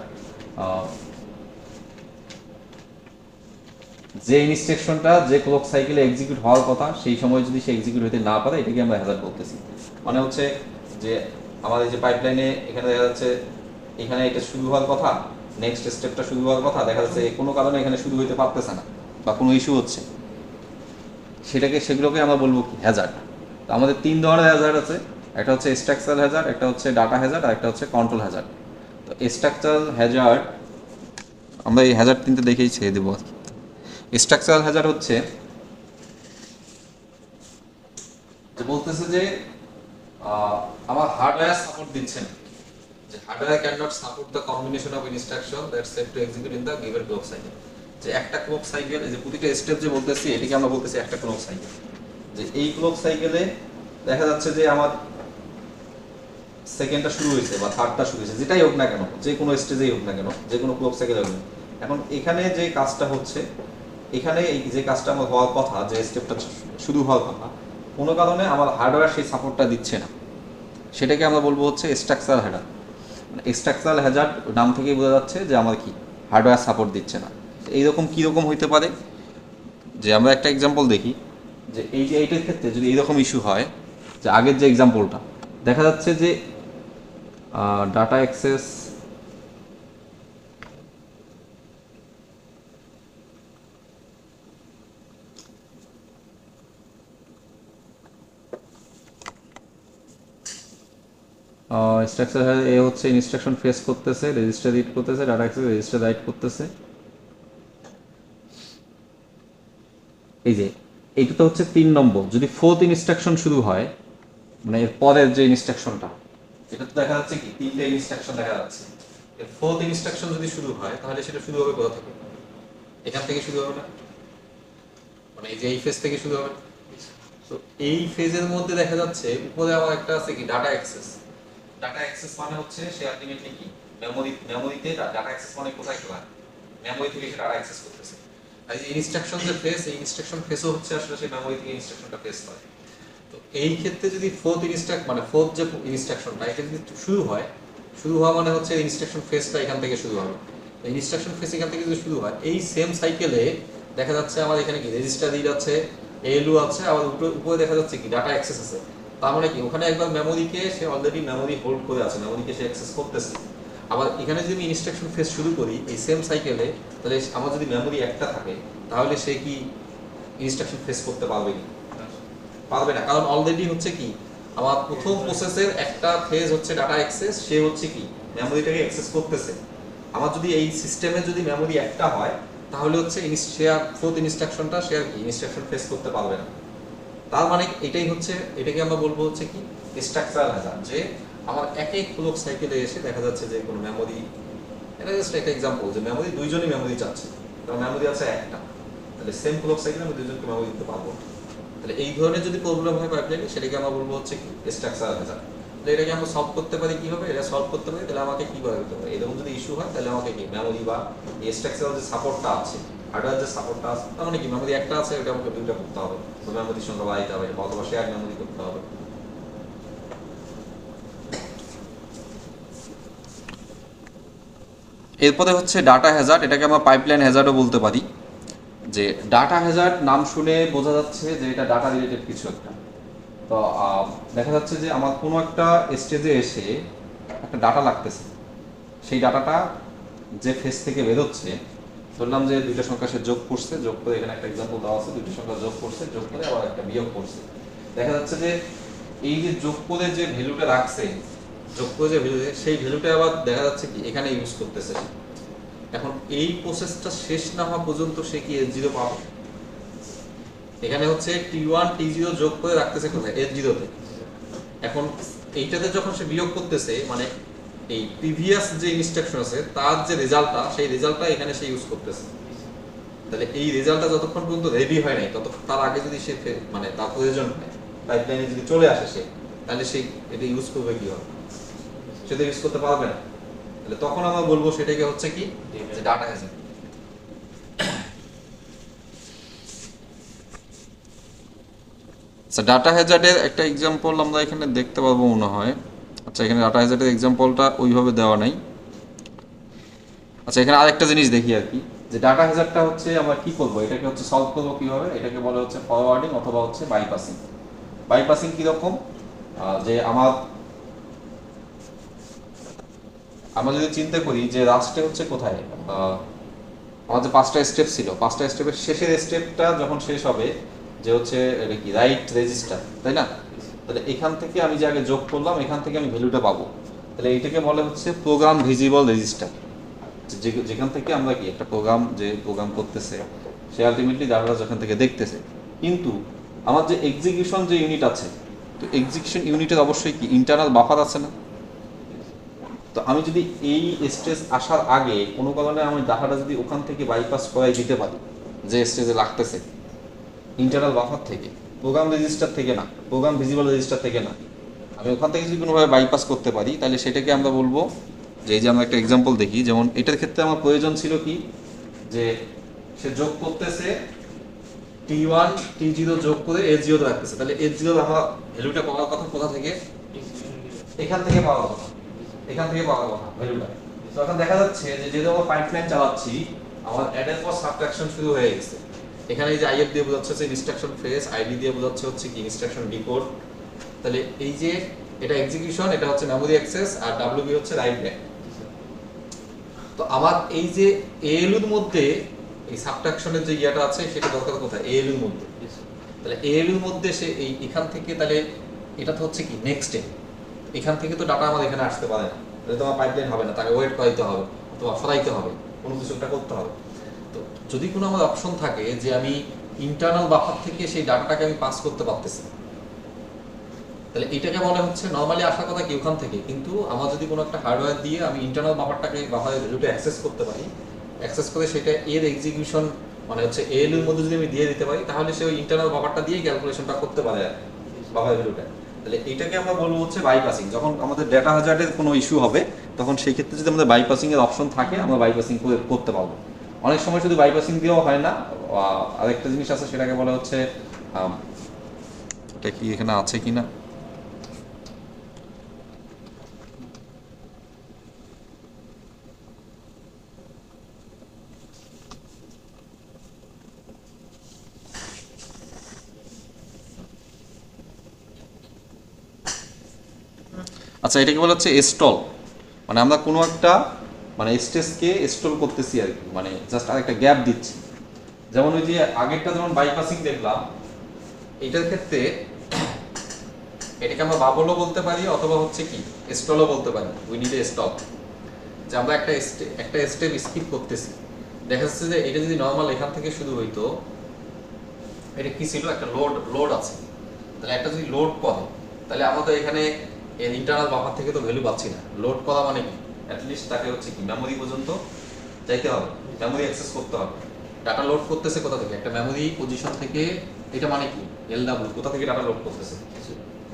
যে ইনস্ট্রাকশনটা যে ক্লক সাইকেলে এক্সিকিউট হওয়ার কথা সেই সময় যদি সে এক্সিকিউট হতে না পারে, এটাকে আমরা হ্যাজার্ড বলতেছি। মানে হচ্ছে যে আমাদের যে পাইপলাইনে এখানে দেখা যাচ্ছে এখানে এটা শুরু হওয়ার কথা, নেক্সট স্টেপটা শুরু হওয়ার কথা, দেখা যাচ্ছে কোনো কারণে এখানে শুরু হইতে পারতেছে না বা কোনো ইস্যু হচ্ছে, সেগুলোকে আমরা বলবো কি হ্যাজার্ড। তো আমাদের 3 ধরনের হ্যাজার্ড আছে, একটা হচ্ছে স্ট্রাকচারাল হ্যাজার্ড, একটা হচ্ছে ডাটা হ্যাজার্ড, আর একটা হচ্ছে কন্ট্রোল হ্যাজার্ড। তো স্ট্রাকচারাল হ্যাজার্ড আমরা এই হ্যাজার্ড 3টে দেখেই ছেড়ে দেবো। স্ট্রাকচারাল হ্যাজার্ড হচ্ছে যে বলতেছে যে আমার হার্ডওয়্যার সাপোর্ট দিচ্ছে না, যে hardware can not support the combination of instruction that set two execute in the given clock cycle. যে একটা ক্লক সাইকেল, যে প্রতিটা স্টেপ যে বলতেছি এটাকে আমরা বলতেছি একটা ক্লক সাইকেল। যে এই ক্লক সাইকেলে দেখা যাচ্ছে যে আমার সেকেন্ডটা শুরু হয়েছে বা থার্ডটা শুরু হয়েছে, যেটাই হোক না কেন, যে কোনো স্টেজেই হোক না কেন, যে কোনো ক্লক সাইকেল হোক না, এখন এখানে যে কাজটা হচ্ছে, এখানে এই যে কাজটা আমার হওয়ার কথা, যে স্টেপটা শুরু হওয়ার কথা, কোনো কারণে আমার হার্ডওয়্যার সেই সাপোর্টটা দিচ্ছে না, সেটাকে আমরা বলবো হচ্ছে স্ট্রাকচারাল হ্যাজার্ড। মানে স্ট্রাকচারাল হ্যাজার্ড নাম থেকেই বোঝা যাচ্ছে যে আমার কি হার্ডওয়্যার সাপোর্ট দিচ্ছে না। এইরকম কীরকম হইতে পারে, যে আমরা একটা এক্সাম্পল দেখি, যে এই যে এইটার ক্ষেত্রে যদি এইরকম ইস্যু হয়, যে আগের যে এক্সাম্পলটা দেখা যাচ্ছে যে ডাটা অ্যাক্সেস স্ট্রাকচার এ হচ্ছে ইনস্ট্রাকশন ফেস করতেছে, রেজিস্টার রিড করতেছে, ডাটা অ্যাক্সেস রেজিস্টার রাইট করতেছে। এই যে এইটা তো হচ্ছে 3 নম্বর। যদি 4th ইনস্ট্রাকশন শুরু হয়, মানে এর পরের যে ইনস্ট্রাকশনটা, এটা তো দেখা যাচ্ছে কি 3টে ইনস্ট্রাকশন দেখা যাচ্ছে। এর 4th ইনস্ট্রাকশন যদি শুরু হয় তাহলে সেটা শুরু হবে কোথা থেকে? এখান থেকে শুরু হবে না? মানে এই যে এই ফেজ থেকে শুরু হবে। তো এই ফেজের মধ্যে দেখা যাচ্ছে উপরে আবার একটা আছে কি ডাটা অ্যাক্সেস। ডাটা অ্যাক্সেস মানে হচ্ছে সে আলটিমেটলি কি মেমোরিতে ডাটা অ্যাক্সেস মানে কোথায় করা? মেমোরি থেকে সে ডাটা অ্যাক্সেস করতেছে। আর এই ইনস্ট্রাকশন যে ফেজ, এই ইনস্ট্রাকশন ফেজও হচ্ছে আসলে সে মেমোরি থেকে ইনস্ট্রাকশনটা ফেজ করে। তো এই ক্ষেত্রে যদি ফোর্থ যে ইনস্ট্রাকশনটা এটা যদি শুরু হওয়া মানে হচ্ছে ইনস্ট্রাকশন ফেজটা এখান থেকে শুরু হবে। ইনস্ট্রাকশন ফেজ এখান থেকে যদি শুরু হয়, এই সেম সাইকেলে দেখা যাচ্ছে আমার এখানে কি রেজিস্টার রিড আছে, এএলইউ আছে, আবার উপরে দেখা যাচ্ছে কি ডাটা অ্যাক্সেস আছে। তার মানে কি ওখানে একবার মেমোরিকে সে অলরেডি মেমোরি হোল্ড করে আছে, মেমোরিকে সে অ্যাক্সেস করতেছে। আবার এখানে যদি আমি ইনস্ট্রাকশন ফেজ শুরু করি এই সেম সাইকেলে, তাহলে আমার যদি মেমোরি একটা থাকে তাহলে সে কি ইনস্ট্রাকশন ফেজ করতে পারবে কি? পারবে না, কারণ অলরেডি হচ্ছে কি আমার প্রথম প্রসেসের একটা ফেজ হচ্ছে ডাটা অ্যাক্সেস, সে হচ্ছে কি মেমোরিটাকে অ্যাক্সেস করতেছে। আমার যদি এই সিস্টেমে যদি মেমোরি একটা হয় তাহলে হচ্ছে শেয়ার ফোর্থ ইনস্ট্রাকশনটা শেয়ার কি ইনস্ট্রাকশন ফেস করতে পারবে না। তার মানে এটাই হচ্ছে, এটাকে আমরা বলবো হচ্ছে কি স্ট্রাকচারাল হ্যাজার্ড, যে আমার এক এক ক্লক সাইকেলে এসে দেখা যাচ্ছে যে কোনো মেমোরি, এটা জাস্ট একটা এক্সাম্পল যে মেমোরি দুইজনই মেমোরি চাচ্ছে, কারণ মেমোরি আছে একটা, তাহলে সেম ক্লক সাইকেলে আমি দুইজনকে মেমোরি দিতে পারবো। তাহলে এই ধরনের যদি প্রবলেম হয় পাইপলাইনে, সেটাকে আমরা বলবো হচ্ছে কি স্ট্রাকচারাল হ্যাজার্ড। তাহলে এটাকে আমরা সলভ করতে পারি কিভাবে? এটা সলভ করতে পারি তাহলে আমাকে কি করা যেতে পারে, এরকম যদি ইস্যু হয় তাহলে আমাকে কি মেমোরি বা এই স্ট্রাকচারাল যে সাপোর্টটা আছে, হার্ডওয়্যার যে সাপোর্টটা আছে, তার মানে কি মেমোরি একটা আছে এটা আমাকে দুইটা করতে হবে, তো মেমোরির সঙ্গে বাড়াইতে হবে অথবা শেয়ার মেমোরি করতে হবে। এরপরে হচ্ছে ডাটা হ্যাজার্ড, এটাকে আমরা পাইপলাইন হ্যাজার্ডও বলতে পারি। যে ডাটা হ্যাজার্ড নাম শুনে বোঝা যাচ্ছে যে এটা ডাটা রিলেটেড কিছু একটা। তো দেখা যাচ্ছে যে আমার কোনো একটা স্টেজে এসে একটা ডাটা লাগতেছে, সেই ডাটাটা যে ফেজ থেকে বেরোচ্ছে, ধরলাম যে দুইটা সংখ্যা সে যোগ করছে, যোগ করে এখানে একটা এক্সাম্পল দেওয়া আছে, দুইটা সংখ্যা যোগ করছে, যোগ করে আবার একটা বিয়োগ করছে। দেখা যাচ্ছে যে এই যে যোগ করে যে ভ্যালুটা রাখছে, যোগ করে যে ভ্যালু, সেই ভ্যালুটা আবার দেখা যাচ্ছে কি এখানে ইউজ করতেছে। এখন এই প্রসেসটা শেষ না হওয়া পর্যন্ত সে কি S0 পাবে? এখানে হচ্ছে T1 T0 যোগ করে রাখতেছে কোথায়? S0 তে। এখন এইটাতে যখন সে বিয়োগ করতেছে, মানে এই প্রিভিয়াস যে ইনস্ট্রাকশন আছে তার যে রেজাল্টটা, সেই রেজাল্টটা এখানে সে ইউজ করতেছে। তাহলে এই রেজাল্টটা যতক্ষণ পর্যন্ত রেডি হয় নাই, ততক্ষণ তার আগে যদি সে মানে তার প্রয়োজন হয়, পাইপলাইনে যদি চলে আসে সে, তাহলে সে এটা ইউজ করবে কি হবে? সেটা ইউজ করতে পারবে না। তাহলে তখন আমরা বলবো সেটাকে হচ্ছে কি যে ডাটা হ্যাজার্ড। আচ্ছা, ডাটা হ্যাজার্ডের একটা এক্সাম্পল আমরা এখানে দেখতে পাবো মনে হয়। আচ্ছা, এখানে ডাটা হ্যাজার্ডের এক্সাম্পলটা ওইভাবে দেওয়া নাই। আচ্ছা, এখানে আরেকটা জিনিস দেখি আর কি, যে ডাটা হ্যাজার্ডটা হচ্ছে আমরা কি করব, এটাকে হচ্ছে সলভ করবো কিভাবে? এটাকে বলে হচ্ছে ফরওয়ার্ডিং অথবা হচ্ছে বাইপাসিং। বাইপাসিং কিরকম? যে আমরা যদি চিন্তা করি যে রাস্টে হচ্ছে কোথায় আমার যে 5টা স্টেপ ছিল, 5টা স্টেপের শেষের স্টেপটা যখন শেষ হবে, যে হচ্ছে এটা কি রাইট রেজিস্টার, তাই না? তাহলে এখান থেকে আমি যে আগে যোগ করলাম, এখান থেকে আমি ভ্যালুটা পাবো। তাহলে এইটাকে বলে হচ্ছে প্রোগ্রাম ভিজিবল রেজিস্টার। যেখান থেকে আমরা কি একটা প্রোগ্রাম যে প্রোগ্রাম করতেছে সে আলটিমেটলি ডাটাটা যেখান থেকে দেখতেছে। কিন্তু আমার যে এক্সিকিউশন যে ইউনিট আছে, তো এক্সিকিউশন ইউনিটের অবশ্যই কি ইন্টারনাল বাফার আছে না? তো আমি যদি এই স্টেজ আসার আগে কোনো কারণে আমি ডাটাটা যদি ওখান থেকে বাইপাস করাই দিতে পারি, যে স্টেজে লাগতেছে ইন্টারনাল বাফার থেকে, প্রোগ্রাম রেজিস্টার থেকে না, প্রোগ্রাম ভিজিবল রেজিস্টার থেকে না, আমি ওখান থেকে যদি কোনোভাবে বাইপাস করতে পারি, তাহলে সেটাকে আমরা বলবো যে এই যে আমরা একটা এক্সাম্পল দেখি, যেমন এটার ক্ষেত্রে আমার প্রয়োজন ছিল কি যে সে যোগ করতেছে T1 T0 যোগ করে S0 রাখতেছে, তাহলে S0 আমার ভ্যালুটা পাওয়ার কথা কোথা থেকে? এখান থেকে পাওয়ার কথা, এখান থেকে পাওয়ার কথা ভ্যালুটা। তো এখন দেখা যাচ্ছে যে যেহেতু আমরা পাইপলাইন চালাচ্ছি, আমার অ্যাডের পর সাবট্রাকশন শুরু হয়ে গেছে। এখানে এই যে IF দিয়ে বোঝাচ্ছে হচ্ছে ইনস্ট্রাকশন ফেজ, ID দিয়ে বোঝাচ্ছে হচ্ছে কি ইনস্ট্রাকশন ডিকোড। তাহলে এই যে এটা এক্সিকিউশন, এটা হচ্ছে মেমোরি অ্যাক্সেস, আর WB হচ্ছে রাইট ব্যাক। তো আমার এই যে ALU এর মধ্যে এই সাবট্রাকশনের যে ইয়াটা আছে সেটা দরকার কোথায়? ALU এর মধ্যে। তাহলে ALU এর মধ্যে সে এই এখান থেকে, তাহলে এটা তো হচ্ছে কি নেক্সট স্টেপ, এখান থেকে তো ডাটা আমাদের এখানে আসতে পারে না, তাহলে তো আমার পাইপলাইন হবে না, তাকে ওয়েট করাইতে হবে অথবা সরাইতে হবে, কোনো কিছু একটা করতে হবে। তো যদি কোনো আমার অপশন থাকে যে আমি ইন্টারনাল বাফার থেকে সেই ডাটাটাকে আমি পাস করতে পারতেছি, তাহলে এটাকে বলা হচ্ছে নর্মালি আসার কথা কি ওখান থেকে, কিন্তু আমার যদি কোনো একটা হার্ডওয়্যার দিয়ে আমি ইন্টারনাল বাফারটাকে বাফারের ভ্যালুটা অ্যাক্সেস করতে পারি, অ্যাক্সেস করে সেটা এর এক্সিকিউশন মানে হচ্ছে এএলইউ এর মধ্যে যদি আমি দিয়ে দিতে পারি, তাহলে সে ওই ইন্টারনাল বাফারটা দিয়ে ক্যালকুলেশনটা করতে পারে আর বাফার ভ্যালুটা। তাহলে এটাকে আমরা বলবো হচ্ছে বাইপাসিং। যখন আমাদের ডেটা হাজার্ডের কোনো ইস্যু হবে তখন সেই ক্ষেত্রে যদি আমাদের বাইপাসিং এর অপশন থাকে আমরা বাইপাসিং করতে পারবো। অনেক সময় শুধু বাইপাসিং দিয়েও হয় না, আরেকটা জিনিস আছে সেটাকে বলা হচ্ছে এটা কি এখানে আছে কিনা, আচ্ছা এটাকে বলা হচ্ছে স্টল। মানে আমরা কোনো একটা মানে স্টেজকে স্টল করতেছি আর কি, মানে জাস্ট আরেকটা গ্যাপ দিচ্ছি। যেমন ওই যে আগেরটা যেমন বাইপাসিং দেখলাম, এটার ক্ষেত্রে এটাকে আমরা বাবলও বলতে পারি অথবা হচ্ছে কি স্টলও বলতে পারি। উই নিড এ স্টপ, যে আমরা একটা স্টেপ স্কিপ করতেছি। দেখা যাচ্ছে যে এটা যদি নর্মাল এখান থেকে শুরু হইতো, এটা কি ছিল, একটা লোড আছে, তাহলে একটা যদি লোড করে তাহলে আমরা তো এখানে এর ইন্টারনাল বাফার থেকে তো ভ্যালু পাচ্ছি না। লোড করা মানে কি, অ্যাটলিস্ট তাকে হচ্ছে কি মেমোরি পর্যন্ত যাইতে হবে, মেমোরি অ্যাক্সেস করতে হবে। ডাটা লোড করতেছে কোথা থেকে, একটা মেমোরি পজিশন থেকে। এটা মানে কি এলডব্লিউ, কোথা থেকে ডাটা লোড করতেছে,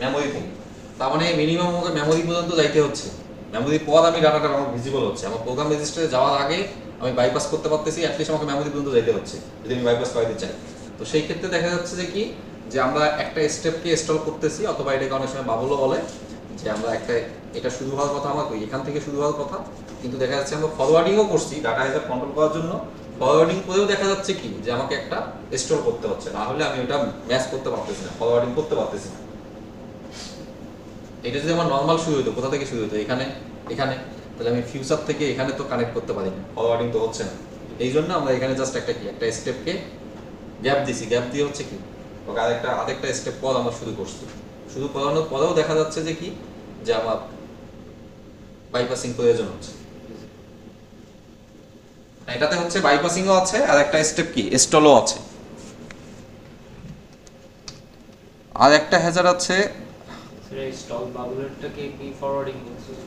মেমোরি থেকে। তার মানে মিনিমাম আমাকে মেমোরি পর্যন্ত যাইতে হচ্ছে, মেমোরির পর আমি ডাটাটা আমার ভিজিবল হচ্ছে। আমার প্রোগ্রাম রেজিস্টারে যাওয়ার আগে আমি বাইপাস করতে পারতেছি, অ্যাটলিস্ট আমাকে মেমোরি পর্যন্ত যাইতে হচ্ছে যদি আমি বাইপাস করাইতে চাই। তো সেই ক্ষেত্রে দেখা যাচ্ছে যে কি, যে আমরা একটা স্টেপকে ইনস্টল করতেছি, অথবা এটাকে অনেক সময় বাবলও বলে, যে আমরা একটা এটা শুরু হওয়ার কথা আমার এখান থেকে শুরু হওয়ার কথা, কিন্তু দেখা যাচ্ছে আমরা ফরওয়ার্ডিংও করছি ডাটা হাজার কন্ট্রোল করার জন্য। ফরওয়ার্ডিং করেও দেখা যাচ্ছে কি যে আমাকে একটা স্টোর করতে হচ্ছে, না হলে আমি ওটা ম্যাচ করতে পারতেছি না, ফরওয়ার্ডিং করতে পারতেছি না। এটা যদি আমার নর্মাল শুরু হতো, কোথা থেকে শুরু হতো, এখানে এখানে, তাহলে আমি ফিউচার থেকে এখানে তো কানেক্ট করতে পারি না, ফরওয়ার্ডিং তো হচ্ছে না। এই জন্য আমরা এখানে জাস্ট একটা কি একটা স্টেপকে গ্যাপ দিছি, গ্যাপ দিয়ে হচ্ছে কি ওকে আরেকটা স্টেপ পর আমরা শুরু করছি। শুরু করানোর পরেও দেখা যাচ্ছে যে কি, যে আমার বাইপাসিং প্রয়োজন হচ্ছে। এটাতে হচ্ছে বাইপাসিংও আছে, আর একটা স্টেপ কি স্টলও আছে। আর একটা হ্যাজার আছে, স্টল বাবুলেরটাকে কি ফরওয়ার্ডিং বলতেছে?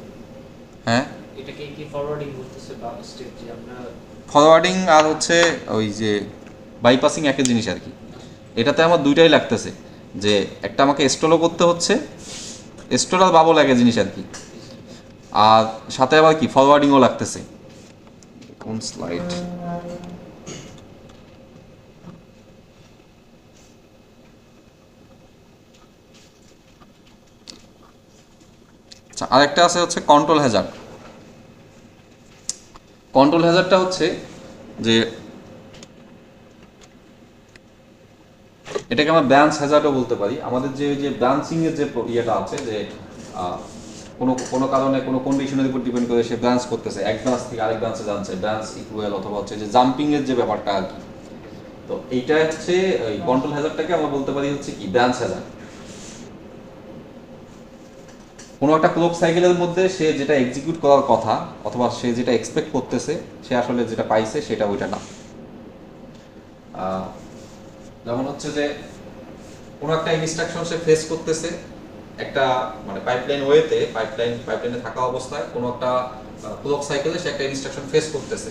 হ্যাঁ এটাকে কি ফরওয়ার্ডিং বলতেছে বা স্টেপ যে আমরা ফরওয়ার্ডিং আর হচ্ছে ওই যে বাইপাসিং একই জিনিস আর কি। এটাতে আমার দুইটাই লাগতেছে, যে একটা আমাকে স্টলও করতে হচ্ছে, স্টল আর বাবল একই জিনিস আর কি, আর সাথে আবার কি ফরওয়ার্ডিংও লাগতেছে। কোন স্লাইড, আচ্ছা আরেকটা আছে হচ্ছে কন্ট্রোল হ্যাজার্ড। কন্ট্রোল হ্যাজার্ডটা হচ্ছে যে এটাকে আমরা ব্রাঞ্চ হ্যাজার্ডও বলতে পারি। আমাদের যে ওই যে ব্রাঞ্চিং এর যে ইয়েটা আছে, যে কোনো কোনো কারণে কোনো কন্ডিশনের উপর ডিপেন্ড করে সে ব্রাঞ্চ করতেছে, এক ব্রাঞ্চ থেকে আরেক ব্রাঞ্চে জানছে, ব্রাঞ্চ ইকুয়াল অথবা হচ্ছে যে জাম্পিং এর যে ব্যাপারটা আর কি। তো এইটা হচ্ছে ওই কন্ট্রোল হ্যাজার্ডটাকে আমরা বলতে পারি হচ্ছে কি ব্রাঞ্চ হ্যাজার্ড। কোনো একটা ক্লক সাইকেলের মধ্যে সে যেটা এক্সিকিউট করার কথা অথবা সে যেটা এক্সপেক্ট করতেছে, সে আসলে যেটা পাইছে সেটা ওইটা না। যেমন হচ্ছে যে কোনো একটা ইনস্ট্রাকশন সে ফেস করতেছে একটা মানে পাইপলাইন ওয়েতে, পাইপলাইনে থাকা অবস্থায় কোনো একটা ক্লক সাইকেলে সে একটা ইনস্ট্রাকশন ফেস করতেছে,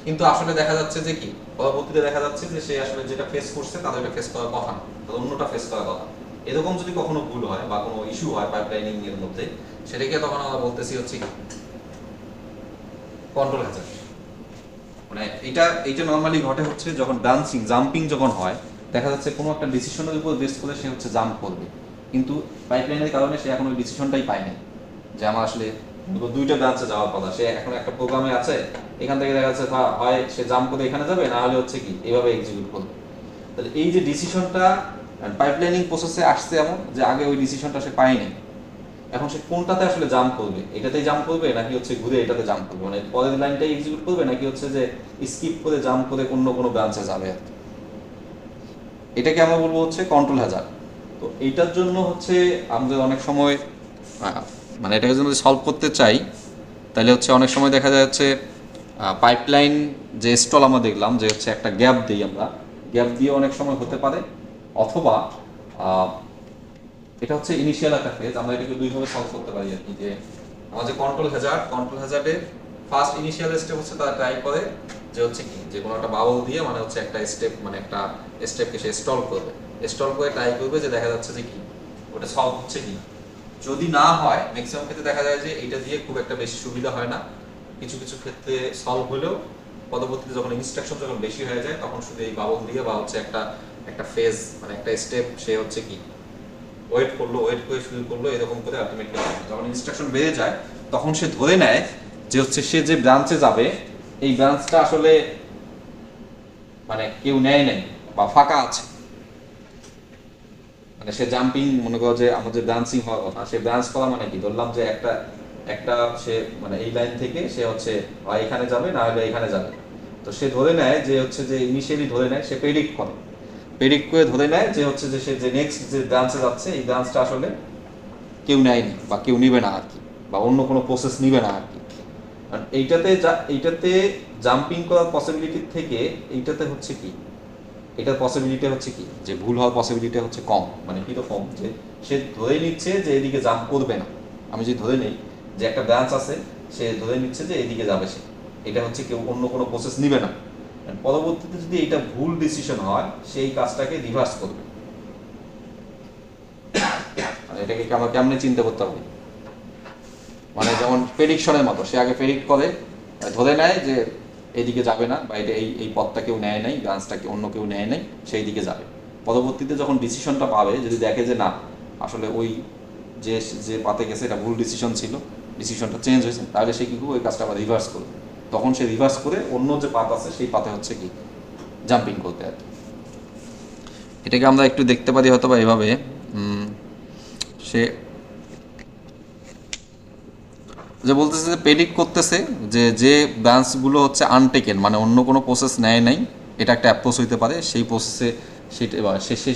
কিন্তু আসলে দেখা যাচ্ছে যে কি পরবর্তীতে দেখা যাচ্ছে যে সে আসলে যেটা ফেস করছে তাদের এটা ফেস করার কথা না, তাদের অন্যটা ফেস করার কথা। এরকম যদি কখনো ভুল হয় বা কোনো ইস্যু হয় পাইপলাইনিং এর মধ্যে, সেটাকে তখন আমরা বলতেছি হচ্ছে কন্ট্রোল হ্যাজার্ড। মানে এইটা নর্মালি ঘটে হচ্ছে যখন জাম্পিং যখন হয়, দেখা যাচ্ছে কোনো একটা ডিসিশনের উপর বেস করে সে হচ্ছে জাম্প করবে, কিন্তু পাইপলাইনের কারণে সে এখন ওই ডিসিশনটাই পায়নি যে আমার আসলে দুইটা ব্রাঞ্চে যাওয়ার কথা। সে এখন একটা প্রোগ্রামে আছে, এখান থেকে দেখা যাচ্ছে হয় সে জাম্প করে এখানে যাবে, না হলে হচ্ছে কি এইভাবে এক্সিকিউট করবে। তাহলে এই যে ডিসিশনটা পাইপলাইনিং প্রসেসে আসছে এমন যে আগে ওই ডিসিশনটা সে পায়নি, এখন সে কোনটাতে আসলে জাম্প করবে, এটাতেই জাম্প করবে নাকি হচ্ছে ঘুরে এটাতে জাম্প করবে, মানে পরের লাইনটাই এক্সিকিউট করবে নাকি হচ্ছে যে স্কিপ করে জাম্প করে অন্য কোনো ব্রাঞ্চে যাবে আর কি। এটাকে আমরা বলবো হচ্ছে কন্ট্রোল হ্যাজার্ড। তো এইটার জন্য হচ্ছে আমাদের অনেক সময় মানে এটাকে যদি সলভ করতে চাই তাহলে হচ্ছে অনেক সময় দেখা যায় হচ্ছে পাইপলাইন যে স্টল আমরা দেখলাম যে হচ্ছে একটা গ্যাপ দিই আমরা, গ্যাপ দিয়ে অনেক সময় হতে পারে, অথবা এটা হচ্ছে ইনিশিয়াল একটা ফেজ, আমরা এটাকে দুইভাবে সলভ করতে পারি আর কি। যে আমাদের কন্ট্রোল হ্যাজার্ডে ফার্স্ট ইনিশিয়াল স্টেপ হচ্ছে তারা ট্রাই করে যে হচ্ছে কি যে কোনো একটা বাবল দিয়ে মানে হচ্ছে একটা স্টেপ মানে একটা স্টেপকে সে স্টল করবে, স্টল করে ট্রাই করবে যে দেখা যাচ্ছে যে কি ওটা সলভ হচ্ছে কি। যদি না হয় ম্যাক্সিমাম ক্ষেত্রে দেখা যায় যে এটা দিয়ে খুব একটা বেশি সুবিধা হয় না, কিছু কিছু ক্ষেত্রে সলভ হলেও পরবর্তীতে যখন ইনস্ট্রাকশন যখন বেশি হয়ে যায় তখন শুধু এই বাবল দিয়ে বা হচ্ছে একটা ফেজ মানে একটা স্টেপ সে হচ্ছে কি ওয়েট করে শুরু করলো, এরকম করে আলটিমেটলি যখন ইনস্ট্রাকশন বেড়ে যায় তখন সে ধরে নেয় যে হচ্ছে সে যে ব্রাঞ্চে যাবে এই ব্রাঞ্চটা আসলে মানে কেউ নেয় নাই বা ফাঁকা আছে, মানে সে জাম্পিং মনে করো যে আমাদের ব্রাঞ্চিং হওয়ার কথা, সে ব্রাঞ্চ করা মানে কি ধরলাম যে একটা সে মানে এই লাইন থেকে সে হচ্ছে এখানে যাবে না হলে এখানে যাবে। তো সে ধরে নেয় যে হচ্ছে যে ইনিশিয়ালি ধরে নেয়, সে প্রেডিক্ট করে ধরে নেয় যে হচ্ছে যে সে যে নেক্সট যে ব্রাঞ্চে যাচ্ছে এই ব্রাঞ্চটা আসলে কেউ নেয়নি বা কেউ নিবে না আর কি, বা অন্য কোনো প্রসেস নিবে না আর কি। কারণ এইটাতে জাম্পিং করার পসিবিলিটির থেকে এইটাতে হচ্ছে কি এটার পসিবিলিটি হচ্ছে কি যে ভুল হওয়ার পসিবিলিটি হচ্ছে কম। মানে কিরকম যে সে ধরে নিচ্ছে যে এদিকে জাম্প করবে না, আমি যদি ধরে নেই যে একটা ব্রাঞ্চ আছে সে ধরে নিচ্ছে যে এদিকে যাবে সে, এটা হচ্ছে কেউ অন্য কোনো প্রসেস নিবে না। পরবর্তীতে যদি এটা ভুল ডিসিশন হয় সেই কাজটাকে রিভার্স করবে। মানে এটাকে আমরা কেমনে চিন্তা করতে হবে, মানে যেমন প্রেডিকশনের মতো সে আগে প্রেডিক্ট করে ধরে নেয় যে এইদিকে যাবে না বা এটা এই পথটা কেউ নেয় নাই, ব্রাঞ্চটাকে অন্য কেউ নেয় নাই, সেই দিকে যাবে। পরবর্তীতে যখন ডিসিশনটা পাবে যদি দেখে যে না আসলে ওই যে পাতে গেছে এটা ভুল ডিসিশন ছিল, ডিসিশনটা চেঞ্জ হয়েছে, তাহলে সে কি করবে ওই কাজটা আবার রিভার্স করবে। তখন সে রিভার্স করে অন্য যে পাত আছে সেই পাতে হচ্ছে কি জাম্পিং করতে আর কি। এটাকে আমরা একটু দেখতে পারি হয়তো বা এভাবে, সে যে বলতেছে যে প্রেডিক্ট করতেছে যে ব্রাঞ্চগুলো হচ্ছে আনটেকেন মানে অন্য কোনো প্রসেস নেয় নাই, এটা একটা অ্যাপ্রোচ হইতে পারে, সেই প্রসেসে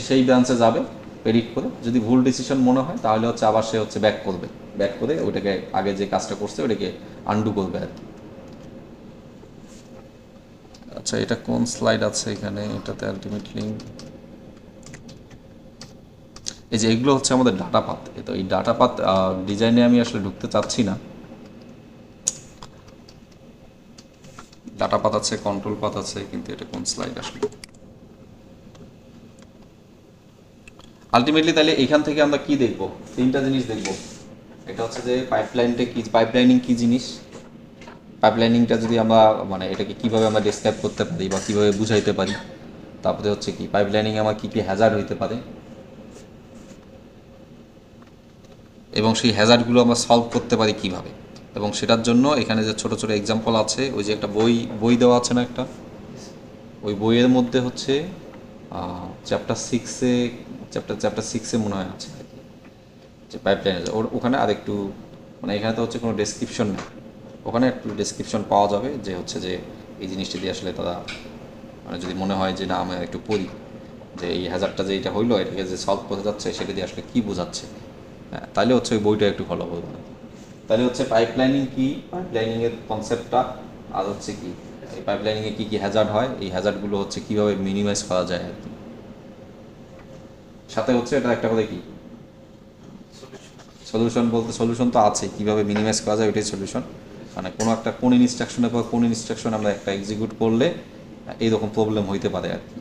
সেই ব্রাঞ্চে যাবে প্রেডিক্ট করে। যদি ভুল ডিসিশন মনে হয় তাহলে হচ্ছে আবার সে হচ্ছে ব্যাক করে ওইটাকে আগে যে কাজটা করছে ওটাকে আনডু করবে আর কি। আচ্ছা এটা কোন স্লাইড আছে এখানে, এটাতে আলটিমেটলি এই যে এগুলো হচ্ছে আমাদের ডাটা পাথ। তো এই ডাটা পাথ ডিজাইনে আমি আসলে ঢুকতে চাচ্ছি না। ডাটা পাথ আছে, কন্ট্রোল পাথ আছে, কিন্তু এটা কোন স্লাইড আসলে আলটিমেটলি। তাহলে এখান থেকে আমরা কি দেখব, তিনটা জিনিস দেখব। এটা হচ্ছে যে পাইপলাইনিং কি জিনিস, পাইপলাইনিংটা যদি আমরা মানে এটাকে কিভাবে আমরা ডেসক্রাইব করতে পারি বা কিভাবে বুঝাইতে পারি, তারপরে হচ্ছে কি পাইপলাইনিং আমার কি হ্যাজার্ড হইতে পারে এবং সেই হ্যাজার্ডগুলো আমরা সলভ করতে পারি কিভাবে, এবং সেটার জন্য এখানে যে ছোট ছোট এক্সাম্পল আছে, ওই যে একটা বই দেওয়া আছে না একটা, ওই বইয়ের মধ্যে হচ্ছে চ্যাপ্টার সিক্সে মনে হয় আছে আর কি, যে পাইপলাইন ওখানে আর একটু মানে এখানে তো হচ্ছে কোনো ডেসক্রিপশন নেই, ওখানে একটু ডেসক্রিপশন পাওয়া যাবে যে হচ্ছে যে এই জিনিসটি দিয়ে আসলে তারা মানে যদি মনে হয় যে না আমি একটু পড়ি যে এই হ্যাজার্ডটা যে এটা হইলো এটাকে যে সলভ করতে যাচ্ছে সেটা দিয়ে আসলে কী বোঝাচ্ছে, হ্যাঁ তাহলে হচ্ছে ওই বইটা একটু ফলো করবো। তাহলে হচ্ছে পাইপলাইনিং কি, পাইপলাইনিংয়ের কনসেপ্টটা, আর হচ্ছে কি এই পাইপলাইনিংয়ে কী কী হ্যাজার্ড হয়, এই হ্যাজার্ডগুলো হচ্ছে কীভাবে মিনিমাইজ করা যায় আর কি। সাথে হচ্ছে এটা একটা করে কি সলিউশন বলতে সলিউশন তো আছে, কীভাবে মিনিমাইজ করা যায় ওইটাই সলিউশন। মানে কোন ইনস্ট্রাকশনের পর কোন ইনস্ট্রাকশন আমরা একটা এক্সিকিউট করলে এইরকম প্রবলেম হইতে পারে আর কি।